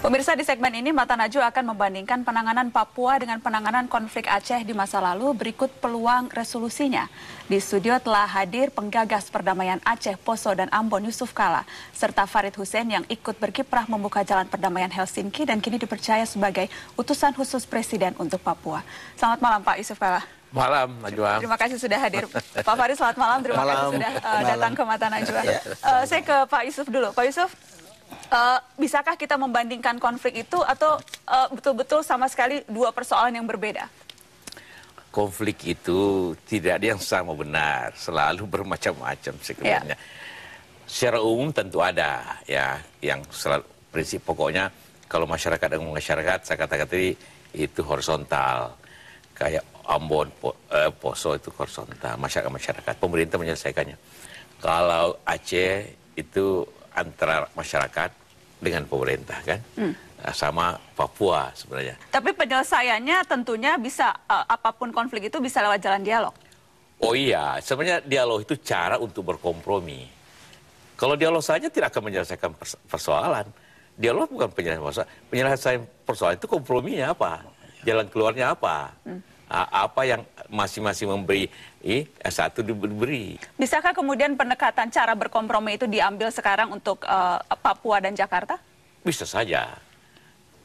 Pemirsa, di segmen ini Mata Najwa akan membandingkan penanganan Papua dengan penanganan konflik Aceh di masa lalu. Berikut peluang resolusinya. Di studio telah hadir penggagas perdamaian Aceh, Poso, dan Ambon Yusuf Kala, serta Farid Hussein yang ikut berkiprah membuka jalan perdamaian Helsinki dan kini dipercaya sebagai utusan khusus Presiden untuk Papua. Selamat malam Pak Yusuf Kala. Malam, Najwa. Terima kasih sudah hadir. Pak Farid, selamat malam. Terima kasih sudah datang ke Mata Najwa. Saya ke Pak Yusuf dulu. Pak Yusuf, bisakah kita membandingkan konflik itu atau betul-betul sama sekali dua persoalan yang berbeda? Konflik itu tidak ada yang sama benar, selalu bermacam-macam sebenarnya. Secara umum tentu ada, ya, yang selalu prinsip pokoknya kalau masyarakat dengan masyarakat, saya katakan tadi itu horizontal, kayak Ambon, Poso itu horizontal, masyarakat, pemerintah menyelesaikannya. Kalau Aceh itu antara masyarakat dengan pemerintah, kan, sama Papua sebenarnya. Tapi penyelesaiannya tentunya bisa, apapun konflik itu bisa lewat jalan dialog. Oh iya, sebenarnya dialog itu cara untuk berkompromi. Kalau dialog saja tidak akan menyelesaikan persoalan. Dialog bukan penyelesaian persoalan. Penyelesaian persoalan itu komprominya apa? Jalan keluarnya apa? Apa yang masing-masing memberi, satu diberi. Bisakah kemudian pendekatan cara berkompromi itu diambil sekarang untuk Papua dan Jakarta? Bisa saja.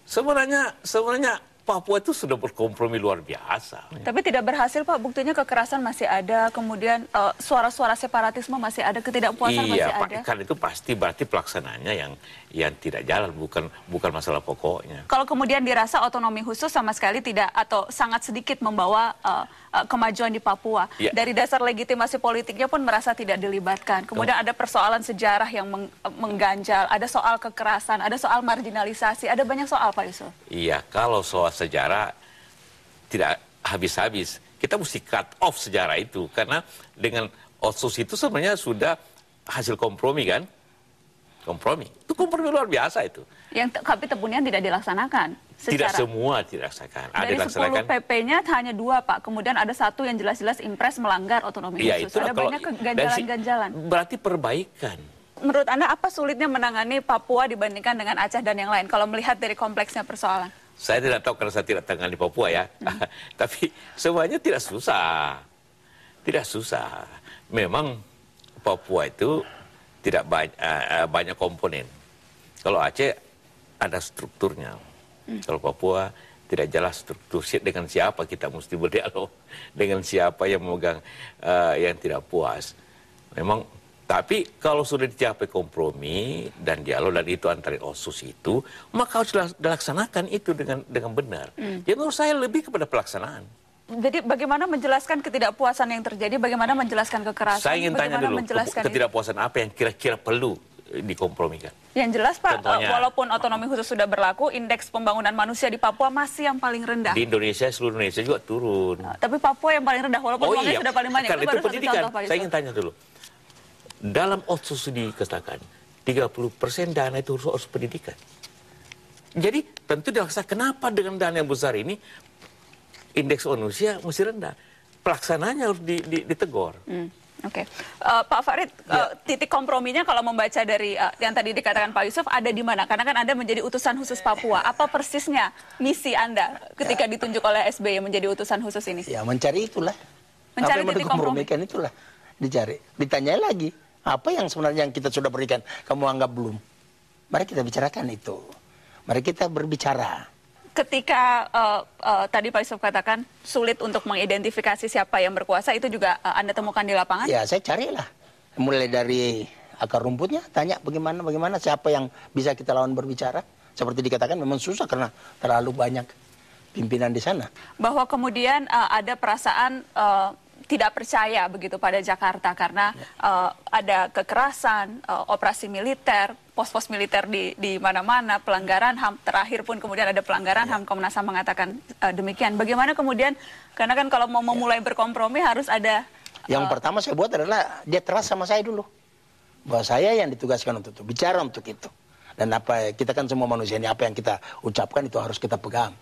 Sebenarnya Papua itu sudah berkompromi luar biasa. Tapi tidak berhasil, Pak. Buktinya kekerasan masih ada, kemudian suara-suara separatisme masih ada, ketidakpuasan masih ada. Iya, kan itu pasti berarti pelaksananya yang tidak jalan, bukan masalah pokoknya. Kalau kemudian dirasa otonomi khusus sama sekali tidak atau sangat sedikit membawa kemajuan di Papua, dari dasar legitimasi politiknya pun merasa tidak dilibatkan. Kemudian ada persoalan sejarah yang mengganjal, ada soal kekerasan, ada soal marginalisasi, ada banyak soal, Pak Yusuf. Iya, kalau soal sejarah tidak habis-habis. Kita mesti cut off sejarah itu, karena dengan otsus itu sebenarnya sudah hasil kompromi, kan? Kompromi. Itu kompromi luar biasa itu. Tapi tepunnya tidak dilaksanakan. Tidak semua dilaksanakan. Dari 10 PP-nya hanya 2, Pak. Kemudian ada 1 yang jelas-jelas impres melanggar otonomi khusus. Ada banyak keganjalan-ganjalan. Berarti perbaikan. Menurut Anda apa sulitnya menangani Papua dibandingkan dengan Aceh dan yang lain? Kalau melihat dari kompleksnya persoalan. Saya tidak tahu karena saya tidak tangani Papua, ya. Tapi semuanya tidak susah. Tidak susah. Memang Papua itu tidak banyak komponen. Kalau Aceh ada strukturnya. Kalau Papua tidak jelas struktur dengan siapa kita mesti berdialog, dengan siapa yang memegang yang tidak puas. Memang, tapi kalau sudah dicapai kompromi dan dialog dan itu antara otsus itu, maka harus dilaksanakan itu dengan benar. Jadi menurut saya lebih kepada pelaksanaan. Jadi bagaimana menjelaskan ketidakpuasan yang terjadi, bagaimana menjelaskan kekerasan? Saya ingin tanya dulu, ketidakpuasan apa yang kira-kira perlu dikompromikan? Yang jelas, Pak, walaupun otonomi khusus sudah berlaku, indeks pembangunan manusia di Papua masih yang paling rendah. Di Indonesia, seluruh Indonesia juga turun. Tapi Papua yang paling rendah, walaupun uangnya sudah paling banyak. Itu pendidikan. Saya ingin tanya dulu. Dalam otsus dikatakan, 30% dana itu harus pendidikan. Jadi, tentu dilaksanakan. Kenapa dengan dana yang besar ini, indeks manusia masih rendah? Pelaksananya harus ditegur. Oke. Pak Farid, titik komprominya kalau membaca dari yang tadi dikatakan Pak Yusuf ada di mana? Karena kan Anda menjadi utusan khusus Papua. Apa persisnya misi Anda ketika ditunjuk oleh SBY menjadi utusan khusus ini? Ya, mencari itulah. Mencari apa yang titik kompromi. Itulah. Dicari. Ditanya lagi, apa yang sebenarnya yang kita sudah berikan, kamu anggap belum? Mari kita bicarakan itu. Mari kita berbicara. Ketika tadi Pak Yusuf katakan sulit untuk mengidentifikasi siapa yang berkuasa, itu juga Anda temukan di lapangan? Ya, saya carilah. Mulai dari akar rumputnya, tanya bagaimana siapa yang bisa kita lawan berbicara. Seperti dikatakan memang susah karena terlalu banyak pimpinan di sana. Bahwa kemudian ada perasaan tidak percaya begitu pada Jakarta karena ada kekerasan, operasi militer, pos-pos militer di mana-mana, pelanggaran HAM, terakhir pun kemudian ada pelanggaran HAM, Komnas HAM mengatakan demikian. Bagaimana kemudian, karena kan kalau mau memulai berkompromi harus ada... Yang pertama saya buat adalah dia trust sama saya dulu. Bahwa saya yang ditugaskan untuk itu, bicara untuk itu. Dan apa kita kan semua manusia ini, apa yang kita ucapkan itu harus kita pegang.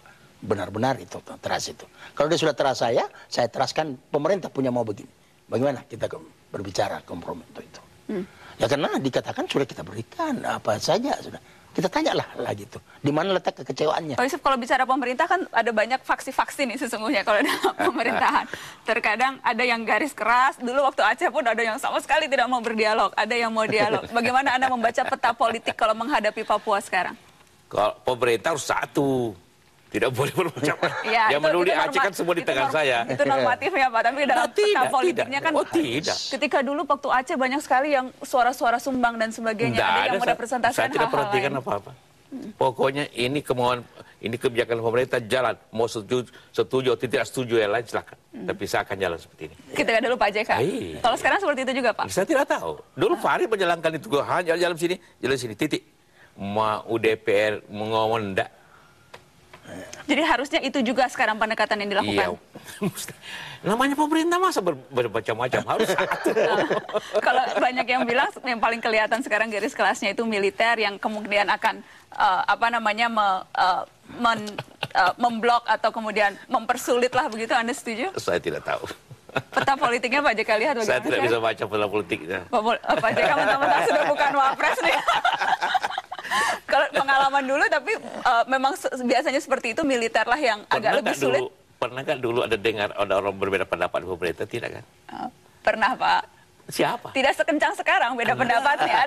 Benar-benar itu, trust itu. Kalau dia sudah trust saya trustkan pemerintah punya mau begini. Bagaimana kita berbicara kompromi untuk itu. Ya karena dikatakan sudah kita berikan apa saja sudah. Kita tanyalah lagi itu, di mana letak kekecewaannya. Pak Yusuf, kalau bicara pemerintah kan ada banyak faksi-faksi nih sesungguhnya kalau dalam pemerintahan. Terkadang ada yang garis keras, dulu waktu Aceh pun ada yang sama sekali tidak mau berdialog, ada yang mau dialog. Bagaimana Anda membaca peta politik kalau menghadapi Papua sekarang? Kalau pemerintah harus satu, tidak boleh bermacam-macam. Ya, yang menuli Aceh kan semua di tangan saya. Itu normatifnya Pak, tapi dalam peta politiknya kan tidak. ketika dulu waktu Aceh banyak sekali yang suara-suara sumbang dan sebagainya, ada yang merepresentasikan saya tidak hal-hal perhatikan lain. apa-apa. Pokoknya ini kemauan, ini kebijakan pemerintah jalan. Mau setuju atau tidak setuju yang lain silakan. Tapi saya akan jalan seperti ini. Ketika dulu Pak JK. Kalau sekarang seperti itu juga Pak? Saya tidak tahu. Dulu Farid menjalankan itu, hanya jalan sini, titik. Mau DPR mengomong enggak. Jadi harusnya itu juga sekarang pendekatan yang dilakukan. Iya. Namanya pemerintah masa bermacam-macam, harus satu. Kalau banyak yang bilang yang paling kelihatan sekarang garis kelasnya itu militer yang kemudian akan memblok atau kemudian mempersulit lah begitu. Anda setuju? Saya tidak tahu. Peta politiknya Pak JK lihat bagaimana? Saya tidak bisa baca peta politiknya. Pak JK mentang-mentang sudah bukan wapres nih. Kalau pengalaman dulu, tapi memang biasanya seperti itu, militer lah yang agak lebih sulit. Pernah nggak dulu ada dengar ada orang berbeda pendapat di pemerintah, tidak kan? Pernah Pak. Siapa? Tidak sekencang sekarang beda pendapatnya,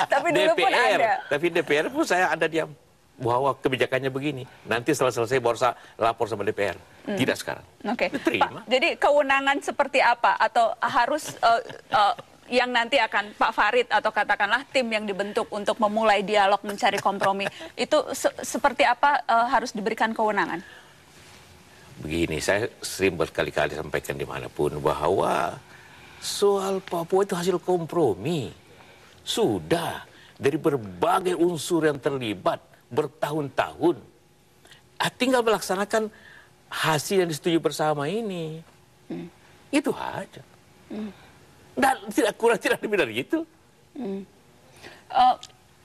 tapi dulu pun ada. Tapi DPR pun saya ada diam bahwa kebijakannya begini. Nanti setelah selesai baru saya lapor sama DPR. Tidak sekarang. Oke. Diterima. Pak, jadi kewenangan seperti apa atau harus yang nanti akan Pak Farid atau katakanlah tim yang dibentuk untuk memulai dialog mencari kompromi itu seperti apa harus diberikan kewenangan? Begini, saya sering berkali-kali sampaikan dimanapun bahwa soal Papua itu hasil kompromi. Sudah dari berbagai unsur yang terlibat bertahun-tahun. Tinggal melaksanakan hasil yang disetujui bersama ini. Itu aja. Dan tidak kurang, tidak lebih dari itu.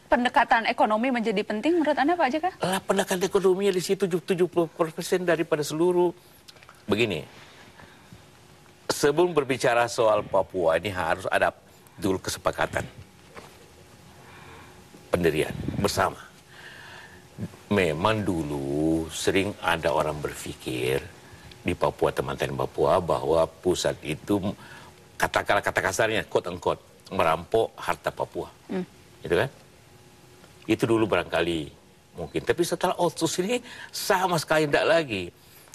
Pendekatan ekonomi menjadi penting menurut Anda Pak JK? Pendekatan ekonominya di situ 70% daripada seluruh. Begini, sebelum berbicara soal Papua ini harus ada dulu kesepakatan. Pendirian bersama. Memang dulu sering ada orang berpikir di Papua, teman-teman Papua, bahwa pusat itu kata kasarnya, quote unquote, merampok harta Papua. Gitu kan? Itu dulu barangkali mungkin. Tapi setelah Otsus ini sama sekali tidak lagi.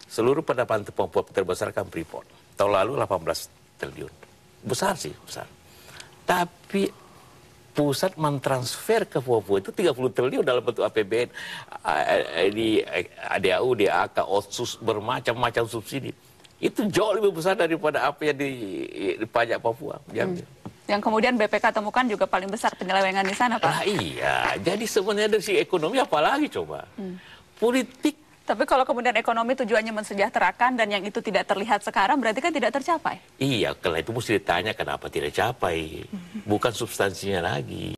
Seluruh pendapatan Papua terbesar kan Freeport. Tahun lalu 18 triliun. Besar sih, besar. Tapi pusat mentransfer ke Papua itu 30 triliun dalam bentuk APBN, di ADAU, DAK, Otsus, bermacam-macam subsidi. Itu jauh lebih besar daripada apa yang di pajak Papua. Yang kemudian BPK temukan juga paling besar penyelewengan di sana, Pak. Iya, jadi sebenarnya dari sisi ekonomi apalagi coba. Politik. Tapi kalau kemudian ekonomi tujuannya mensejahterakan dan yang itu tidak terlihat sekarang, berarti kan tidak tercapai. Iya, kalau itu mesti ditanya kenapa tidak capai. Bukan substansinya lagi.